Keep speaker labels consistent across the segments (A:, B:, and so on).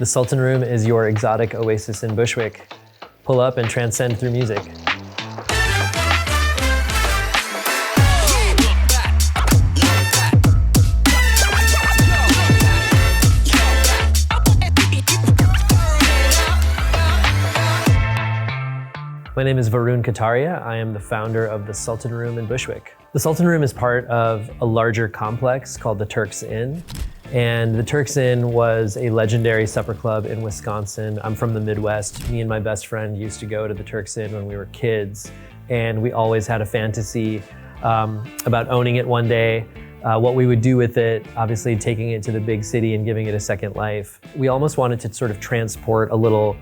A: The Sultan Room is your exotic oasis in Bushwick. Pull up and transcend through music. My name is Varun Kataria. I am the founder of the Sultan Room in Bushwick. The Sultan Room is part of a larger complex called the Turk's Inn. And the Turk's Inn was a legendary supper club in Wisconsin. I'm from the Midwest. Me and my best friend used to go to the Turk's Inn when we were kids. And we always had a fantasy about owning it one day, what we would do with it, obviously taking it to the big city and giving it a second life. We almost wanted to sort of transport a little,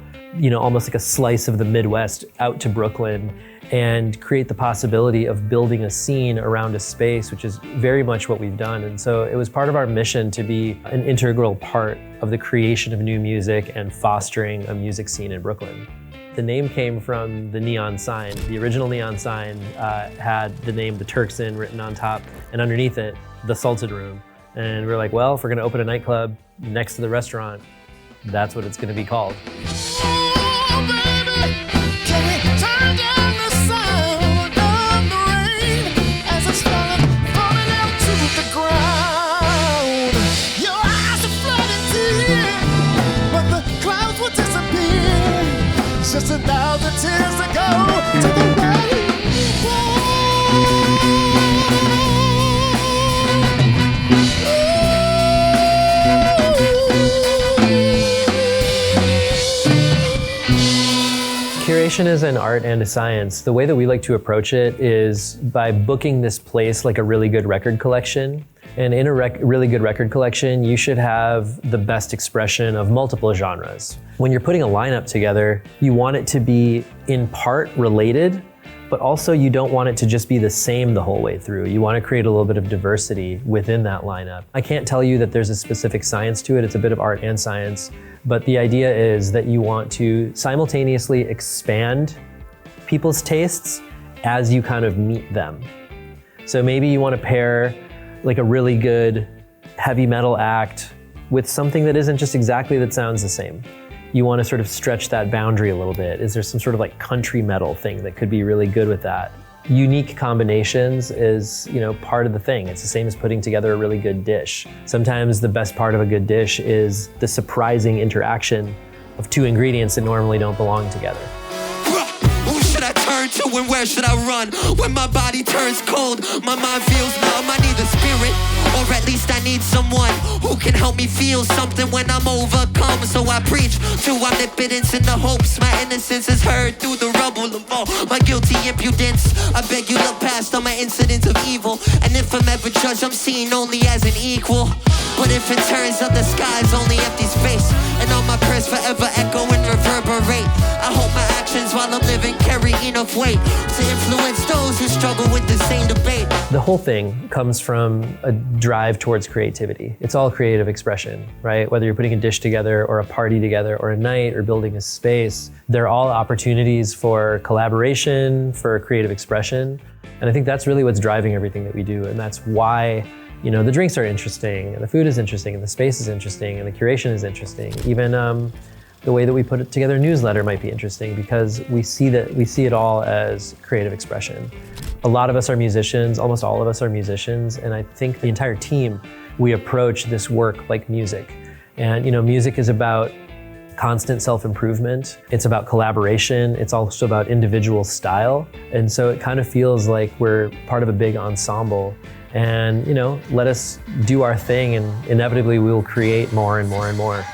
A: almost like a slice of the Midwest out to Brooklyn and create the possibility of building a scene around a space, which is very much what we've done. And so it was part of our mission to be an integral part of the creation of new music and fostering a music scene in Brooklyn. The name came from the neon sign. The original neon sign had the name The Turk's Inn written on top, and underneath it, the Sultan Room. And we were like, well, if we're gonna open a nightclub next to the restaurant, that's what it's gonna be called.
B: Just 1,000 tears to go to the
A: Curation is an art and a science. The way that we like to approach it is by booking this place like a really good record collection. And in a really good record collection, you should have the best expression of multiple genres. When you're putting a lineup together, you want it to be in part related, but also you don't want it to just be the same the whole way through. You want to create a little bit of diversity within that lineup. I can't tell you that there's a specific science to it. It's a bit of art and science, but the idea is that you want to simultaneously expand people's tastes as you kind of meet them. So maybe you want to pair like a really good heavy metal act with something that isn't just exactly that sounds the same. You want to sort of stretch that boundary a little bit. Is there some sort of like country metal thing that could be really good with that? Unique combinations is, part of the thing. It's the same as putting together a really good dish. Sometimes the best part of a good dish is the surprising interaction of two ingredients that normally don't belong together.
C: To and where should I run? When my body turns cold, my mind feels numb. I need the spirit, or at least I need someone who can help me feel something when I'm overcome. So I preach to omnipotence in the hopes my innocence is heard through the rubble of all my guilty impudence. I beg you look past all my incidents of evil, and if I'm ever judged, I'm seen only as an equal. But if it turns out the sky's only empty space, and all my prayers forever echo and reverberate, I hope my actions while I'm living carry enough weight to influence those who struggle with the same debate.
A: The whole thing comes from a drive towards creativity. It's all creative expression, right? Whether you're putting a dish together or a party together or a night or building a space, they're all opportunities for collaboration, for creative expression. And I think that's really what's driving everything that we do. And that's why the drinks are interesting, and the food is interesting, and the space is interesting, and the curation is interesting. Even the way that we put it together a newsletter might be interesting because we see it all as creative expression. A lot of us are musicians, almost all of us are musicians, and I think the entire team, we approach this work like music. And music is about constant self-improvement. It's about collaboration. It's also about individual style. And so it kind of feels like we're part of a big ensemble. And let us do our thing, and inevitably we will create more and more and more.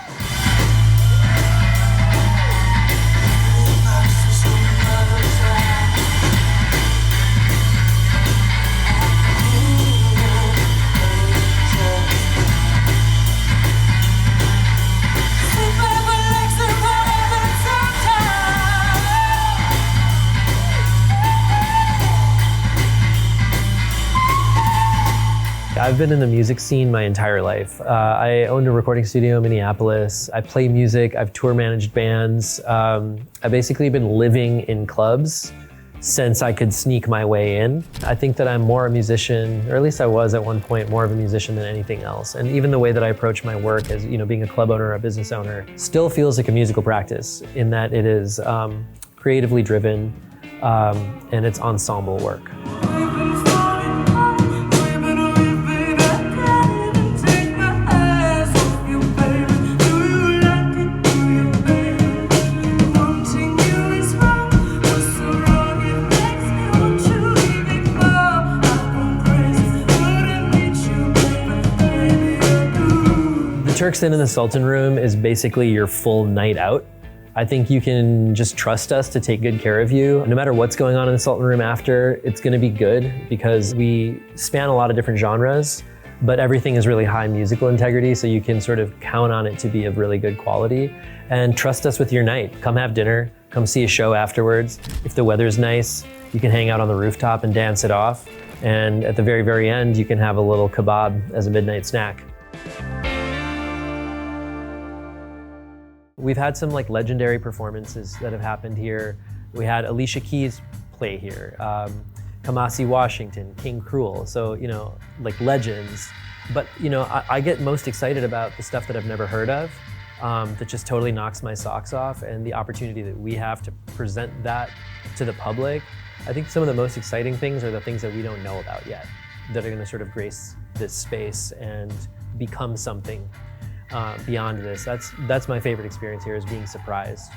A: I've been in the music scene my entire life. I owned a recording studio in Minneapolis. I play music, I've tour managed bands. I've basically been living in clubs sense I could sneak my way in. I think that I'm more a musician, or at least I was at one point, more of a musician than anything else. And even the way that I approach my work as, being a club owner, a business owner, still feels like a musical practice in that it is creatively driven and it's ensemble work. Turk's Inn in the Sultan Room is basically your full night out. I think you can just trust us to take good care of you. No matter what's going on in the Sultan Room after, it's gonna be good because we span a lot of different genres, but everything is really high musical integrity, so you can sort of count on it to be of really good quality. And trust us with your night. Come have dinner, come see a show afterwards. If the weather's nice, you can hang out on the rooftop and dance it off. And at the very, very end, you can have a little kebab as a midnight snack. We've had some legendary performances that have happened here. We had Alicia Keys play here, Kamasi Washington, King Cruel, so legends. But I get most excited about the stuff that I've never heard of, that just totally knocks my socks off, and the opportunity that we have to present that to the public. I think some of the most exciting things are the things that we don't know about yet, that are gonna sort of grace this space and become something beyond this. That's my favorite experience here, is being surprised.